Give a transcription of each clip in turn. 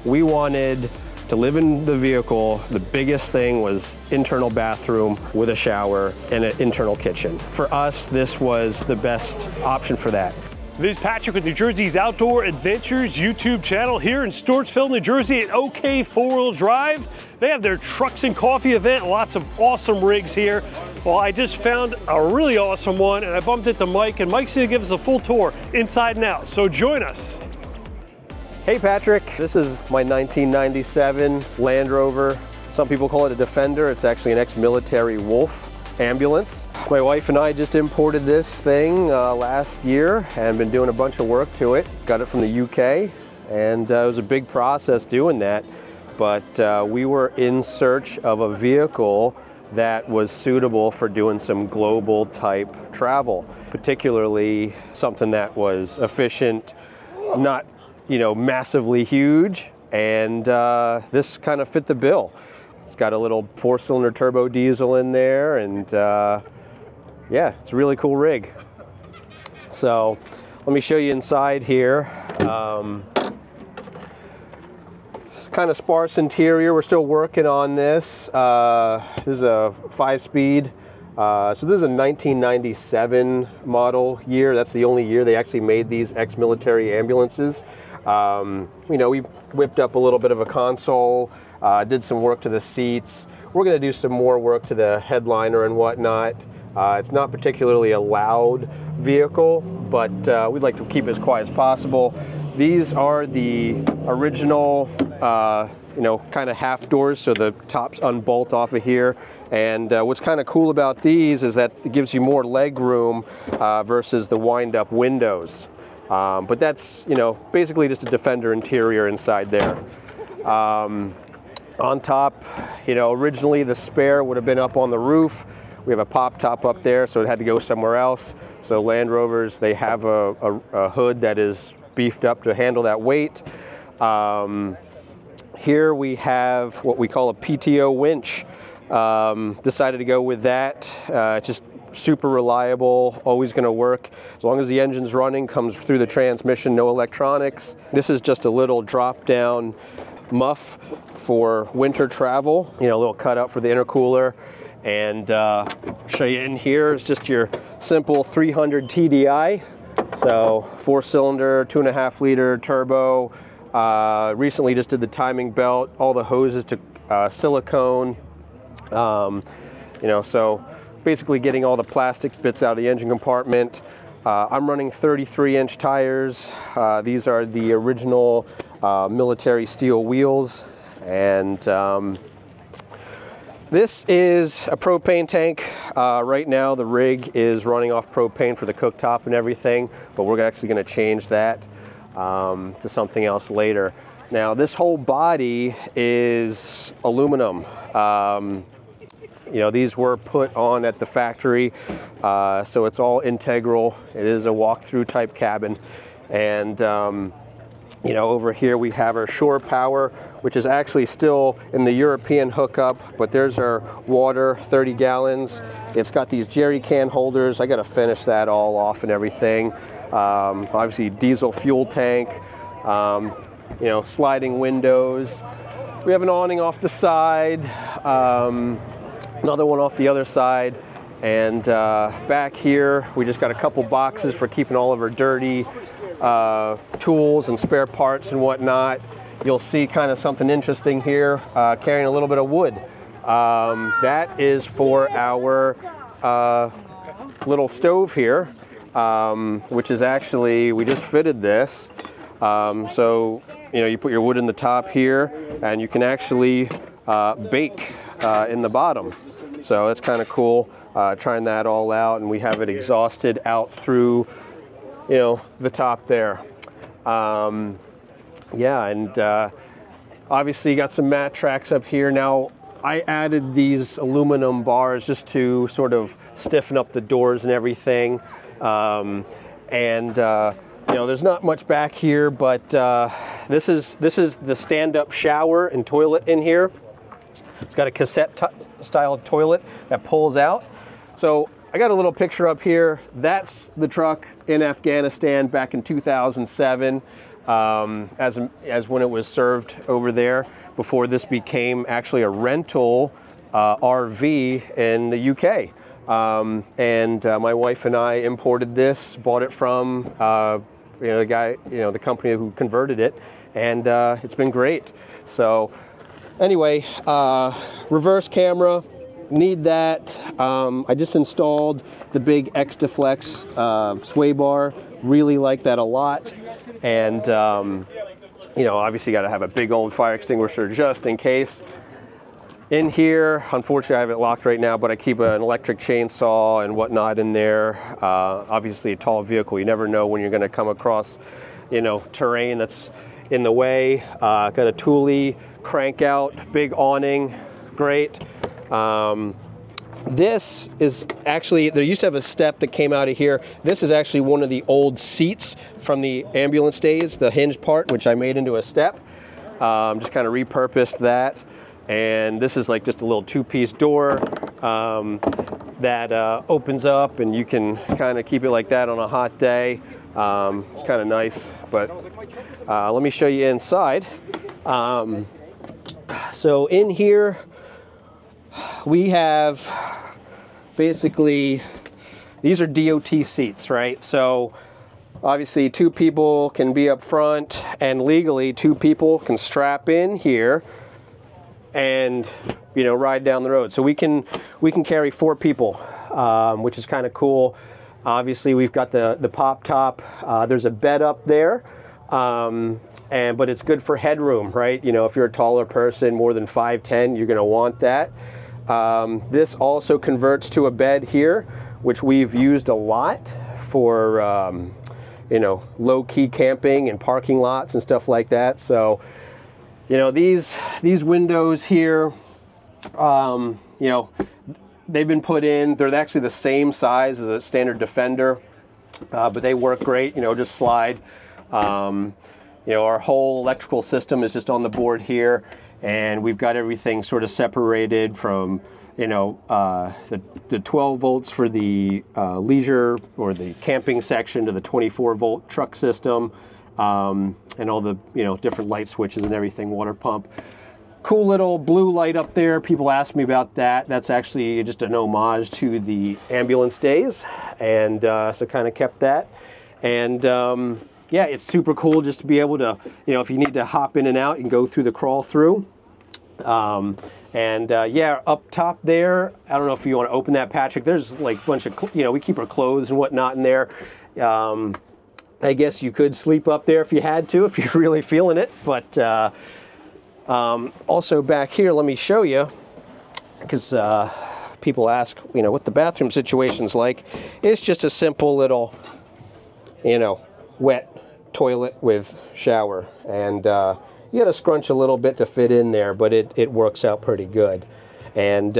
We wanted to live in the vehicle. The biggest thing was internal bathroom with a shower and an internal kitchen. For us, this was the best option for that. This is Patrick with New Jersey's Outdoor Adventures YouTube channel here in Stewartsville, New Jersey at OK 4-Wheel Drive. They have their Trucks and Coffee event, lots of awesome rigs here. Well, I just found a really awesome one and I bumped into Mike, and Mike's gonna give us a full tour inside and out, so join us. Hey Patrick, this is my 1997 Land Rover. Some people call it a Defender. It's actually an ex-military Wolf ambulance. My wife and I just imported this thing last year and been doing a bunch of work to it. Got it from the UK, and it was a big process doing that. But we were in search of a vehicle that was suitable for doing some global type travel, particularly something that was efficient, not massively huge, and this kind of fit the bill. It's got a little 4-cylinder turbo diesel in there, and yeah, it's a really cool rig. So let me show you inside here. Kind of sparse interior. We're still working on this. This is a 5-speed. So this is a 1997 model year. That's the only year they actually made these ex-military ambulances. We whipped up a little bit of a console, did some work to the seats. We're going to do some more work to the headliner and whatnot. It's not particularly a loud vehicle, but we'd like to keep it as quiet as possible. These are the original, kind of half doors, so the tops unbolt off of here. And what's kind of cool about these is that it gives you more leg room versus the wind-up windows. But that's, basically just a Defender interior inside there. On top, originally the spare would have been up on the roof. We have a pop top up there, so it had to go somewhere else. So Land Rovers, they have a hood that is beefed up to handle that weight. Here we have what we call a PTO winch. Decided to go with that. Just super reliable, always going to work as long as the engine's running, comes through the transmission, no electronics. This is just a little drop down muff for winter travel, a little cutout for the intercooler. And show you in here is just your simple 300 TDI. So 4-cylinder, 2.5 liter turbo. Recently just did the timing belt, all the hoses to silicone. So basically getting all the plastic bits out of the engine compartment. I'm running 33-inch tires. These are the original military steel wheels. And this is a propane tank. Right now the rig is running off propane for the cooktop and everything, but we're actually going to change that to something else later. Now this whole body is aluminum. These were put on at the factory, so it's all integral. It is a walk-through type cabin. And over here we have our shore power, which is actually still in the European hookup, but there's our water, 30 gallons. It's got these jerry can holders. I got to finish that all off and everything. Obviously diesel fuel tank, sliding windows. We have an awning off the side, another one off the other side. And back here, we just got a couple boxes for keeping all of our dirty tools and spare parts and whatnot. You'll see kind of something interesting here, carrying a little bit of wood. That is for our little stove here, which is actually, we just fitted this. So, you put your wood in the top here, and you can actually bake in the bottom. So that's kind of cool, trying that all out, and we have it exhausted out through, the top there. Obviously you got some mat tracks up here. Now, I added these aluminum bars just to sort of stiffen up the doors and everything. There's not much back here, but this is the stand-up shower and toilet in here. It's got a cassette-style toilet that pulls out. So I got a little picture up here. That's the truck in Afghanistan back in 2007. as when it was served over there before this became actually a rental RV in the UK. My wife and I imported this, bought it from the guy, the company who converted it, and it's been great. So anyway, reverse camera, need that. I just installed the big X-Deflex sway bar, really like that a lot. And obviously got to have a big old fire extinguisher just in case. In here, unfortunately I have it locked right now, but I keep an electric chainsaw and whatnot in there. Obviously a tall vehicle, you never know when you're going to come across, terrain that's in the way. Got a Thule crank out, big awning, great. This is actually, there used to have a step that came out of here. This is actually one of the old seats from the ambulance days, the hinge part, which I made into a step. Just kind of repurposed that. And this is like just a little two-piece door that opens up, and you can kind of keep it like that on a hot day. It's kind of nice, but let me show you inside. So in here, we have basically, these are DOT seats, right? So obviously 2 people can be up front, and legally 2 people can strap in here and ride down the road. So we can carry 4 people, which is kind of cool. Obviously we've got the pop top. There's a bed up there, but it's good for headroom, right? If you're a taller person, more than 5'10", you're going to want that. This also converts to a bed here, which we've used a lot for low-key camping and parking lots and stuff like that. So these windows here, they've been put in. They're actually the same size as a standard Defender, but they work great. Just slide. Our whole electrical system is just on the board here, and we've got everything sort of separated from the 12 volts for the leisure or the camping section to the 24-volt truck system. And all the different light switches and everything, water pump. Cool little blue light up there. People ask me about that. That's actually just an homage to the ambulance days, and so kind of kept that. And yeah, it's super cool just to be able to, if you need to hop in and out, you can go through the crawl through. Yeah, up top there, I don't know if you want to open that, Patrick. There's like a bunch of, we keep our clothes and whatnot in there. I guess you could sleep up there if you had to, if you're really feeling it. But also back here, let me show you, because people ask, what the bathroom situation's like. It's just a simple little, wet toilet with shower. And you got to scrunch a little bit to fit in there, but it works out pretty good. And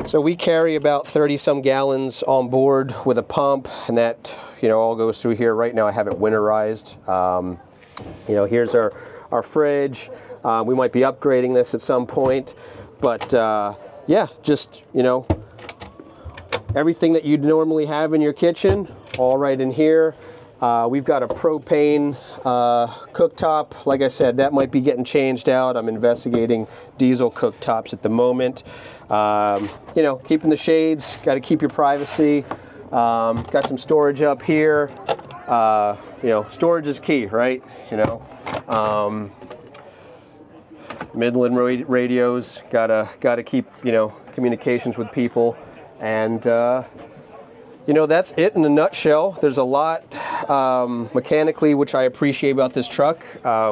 so we carry about 30-some gallons on board with a pump, and that all goes through here. Right now I have it winterized. Here's our fridge. We might be upgrading this at some point, but yeah, just everything that you'd normally have in your kitchen, all right in here. We've got a propane cooktop. Like I said, that might be getting changed out. I'm investigating diesel cooktops at the moment. Keeping the shades, got to keep your privacy. Got some storage up here. Storage is key, right? Midland radios, gotta keep communications with people, and that's it in a nutshell. There's a lot mechanically, which I appreciate about this truck.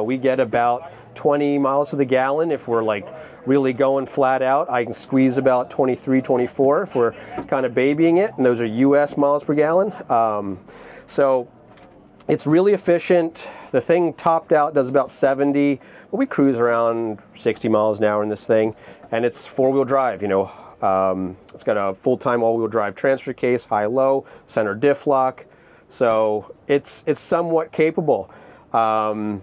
We get about 20 miles to the gallon. If we're like really going flat out, I can squeeze about 23, 24 if we're kind of babying it, and those are US miles per gallon. So it's really efficient. The thing topped out does about 70, but we cruise around 60 miles an hour in this thing, and it's 4-wheel drive. It's got a full-time all-wheel drive transfer case, high-low, center diff lock, so it's somewhat capable. Yeah,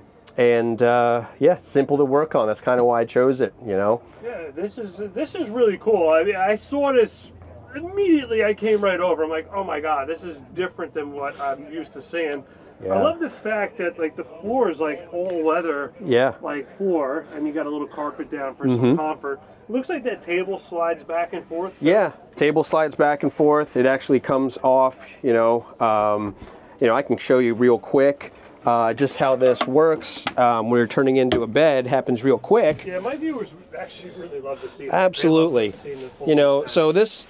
simple to work on. That's kind of why I chose it. Yeah, this is really cool. I mean, I saw this immediately. I came right over. I'm like, oh my god, this is different than what I'm used to seeing. I love the fact that like the floor is like all leather, like floor, and you got a little carpet down for some comfort. It looks like that table slides back and forth. Yeah, table slides back and forth. It actually comes off. I can show you real quick just how this works. When you're turning into a bed, happens real quick. Yeah, my viewers would actually really love to see. Absolutely. So this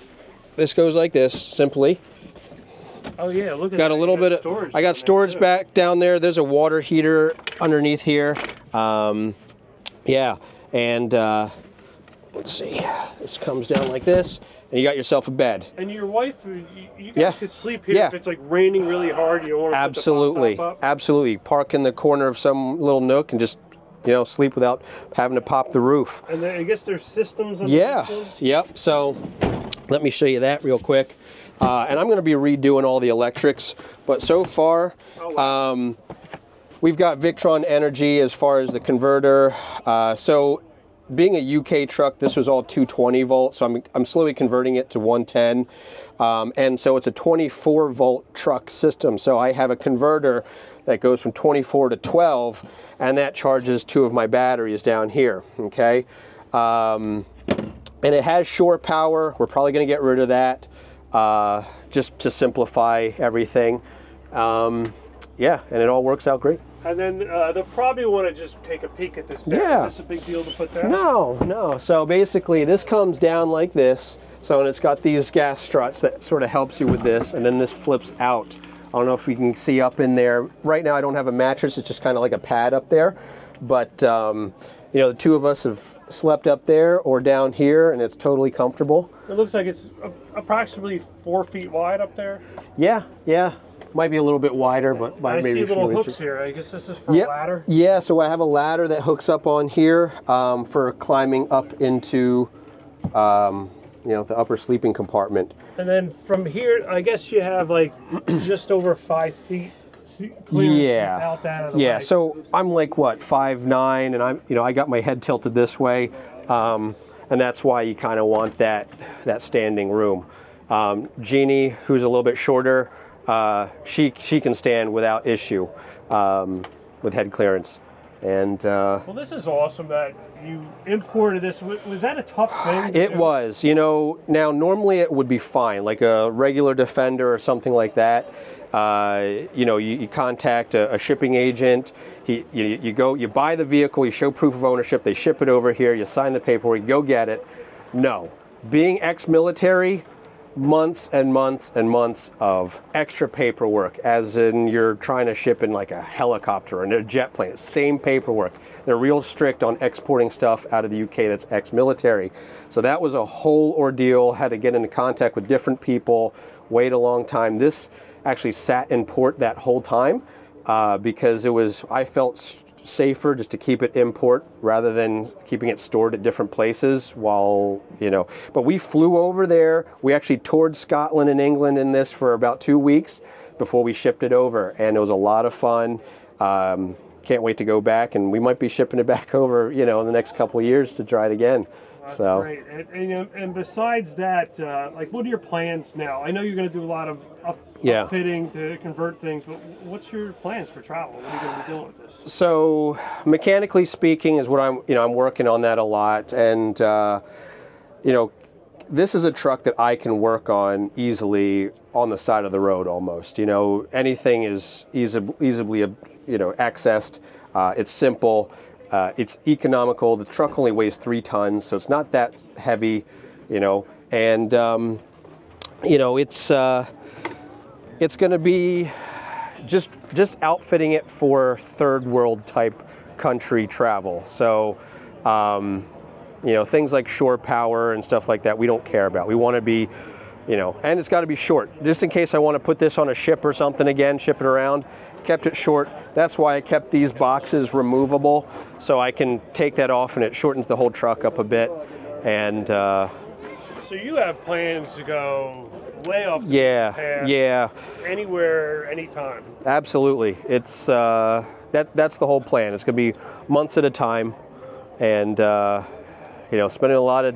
goes like this simply. Oh yeah, look at got that. A little bit of storage. I got storage back down there. There's a water heater underneath here. Yeah, and let's see. This comes down like this, and you got yourself a bed. And your wife, you guys could sleep here if it's like raining really hard. You don't want to absolutely, put the top up. Absolutely. Park in the corner of some little nook and just sleep without having to pop the roof. And then I guess there's systems. Yep. So let me show you that real quick. And I'm going to be redoing all the electrics, but so far, we've got Victron Energy as far as the converter. So being a UK truck, this was all 220 volts, so I'm slowly converting it to 110. And so it's a 24 volt truck system. So I have a converter that goes from 24 to 12, and that charges 2 of my batteries down here, okay? And it has shore power. We're probably going to get rid of that. Just to simplify everything. Yeah, and it all works out great. And then they'll probably want to just take a peek at this bed. Yeah. Is this a big deal to put down? No. So basically this comes down like this. So, and it's got these gas struts that sort of helps you with this, and then this flips out. I don't know if you can see up in there. Right now I don't have a mattress, it's just kind of like a pad up there. But the 2 of us have slept up there or down here, and it's totally comfortable. It looks like it's approximately 4 feet wide up there. Yeah. Might be a little bit wider, but I maybe see little hooks here. I guess this is for a ladder. Yeah, so I have a ladder that hooks up on here for climbing up into the upper sleeping compartment. And then from here, I guess you have like just over 5 feet clearance out that out of the way. So I'm like what, 5'9", and I got my head tilted this way, and that's why you kind of want that standing room. Jeannie, who's a little bit shorter, she can stand without issue with head clearance. And well, this is awesome that you imported this. Was that a tough thing? It was. Now normally it would be fine, like a regular Defender or something like that. You contact a shipping agent. You go, you buy the vehicle, you show proof of ownership, they ship it over here, you sign the paperwork, you go get it. No, being ex-military, months and months and months of extra paperwork, as in you're trying to ship in like a helicopter and a jet plane, same paperwork. They're real strict on exporting stuff out of the UK that's ex-military. So that was a whole ordeal, had to get into contact with different people, wait a long time. This actually sat in port that whole time because I felt safer just to keep it in port rather than keeping it stored at different places but we flew over there. We actually toured Scotland and England in this for about 2 weeks before we shipped it over, and it was a lot of fun. Can't wait to go back, and we might be shipping it back over in the next couple of years to try it again. That's great. And besides that, like, what are your plans now? I know you're going to do a lot of upfitting to convert things, but what's your plans for travel? What are you going to be doing with this? So, mechanically speaking, is what I'm working on that a lot, and this is a truck that I can work on easily on the side of the road almost. Anything is easily accessed. It's simple. It's economical. The truck only weighs 3 tons, so it's not that heavy, and it's going to be just outfitting it for third world type country travel. So, things like shore power and stuff like that, we don't care about. We want to be, and it's got to be short. Just in case I want to put this on a ship or something again, ship it around, kept it short. That's why I kept these boxes removable, so I can take that off and it shortens the whole truck up a bit. And so you have plans to go way off the path, anywhere, anytime. Absolutely. It's that's the whole plan. It's going to be months at a time, and spending a lot of.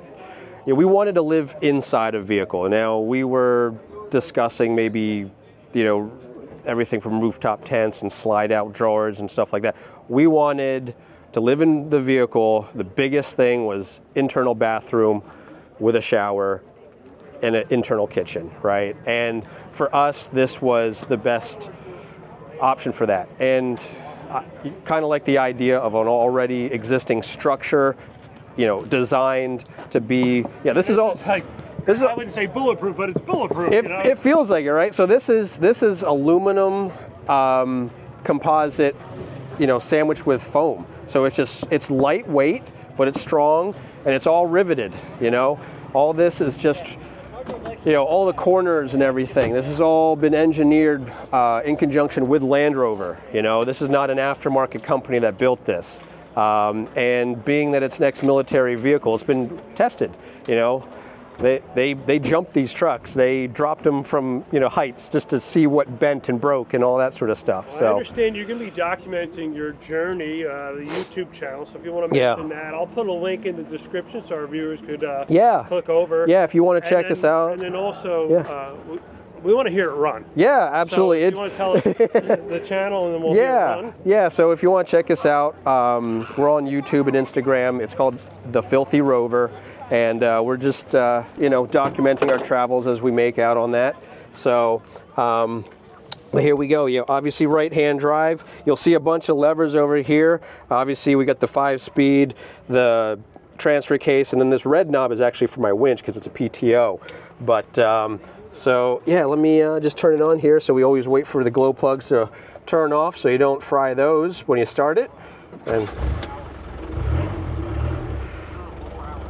We wanted to live inside a vehicle. Now we were discussing maybe, everything from rooftop tents and slide out drawers and stuff like that. We wanted to live in the vehicle. The biggest thing was internal bathroom with a shower and an internal kitchen, right? And for us, this was the best option for that. And kind of like the idea of an already existing structure, you know, designed to be, yeah, this is all, like, this is, I wouldn't say bulletproof, but it's bulletproof. it, you know? it feels like it, right? So this is aluminum composite, you know, sandwiched with foam. So it's lightweight, but it's strong, and it's all riveted, you know? All this is just, you know, all the corners and everything. This has all been engineered in conjunction with Land Rover. You know, this is not an aftermarket company that built this. And being that it's an ex-military vehicle, it's been tested. You know, they jumped these trucks. They dropped them from, you know, heights just to see what bent and broke and all that sort of stuff. Well, so I understand you're going to be documenting your journey, the YouTube channel. So if you want to mention that, I'll put a link in the description so our viewers could click over. Yeah, if you want to check us out. And then also, we want to hear it run. Yeah, absolutely. So if you want to tell us the channel, and then we'll hear it run. Yeah, so if you want to check us out, we're on YouTube and Instagram. It's called The Filthy Rover. And we're just, you know, documenting our travels as we make out on that. So here we go. You know, obviously right-hand drive. You'll see a bunch of levers over here. Obviously we got the 5-speed, the transfer case, and then this red knob is actually for my winch because it's a PTO. But so yeah, let me just turn it on here. So we always wait for the glow plugs to turn off so you don't fry those when you start it. And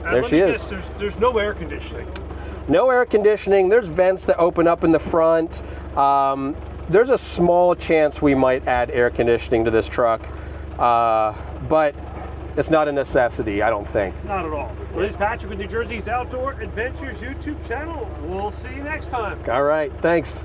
there she is. There's no air conditioning. No air conditioning. There's vents that open up in the front. There's a small chance we might add air conditioning to this truck, but it's not a necessity, I don't think. Not at all. Well, this is Patrick with New Jersey's Outdoor Adventures YouTube channel. We'll see you next time. All right, thanks.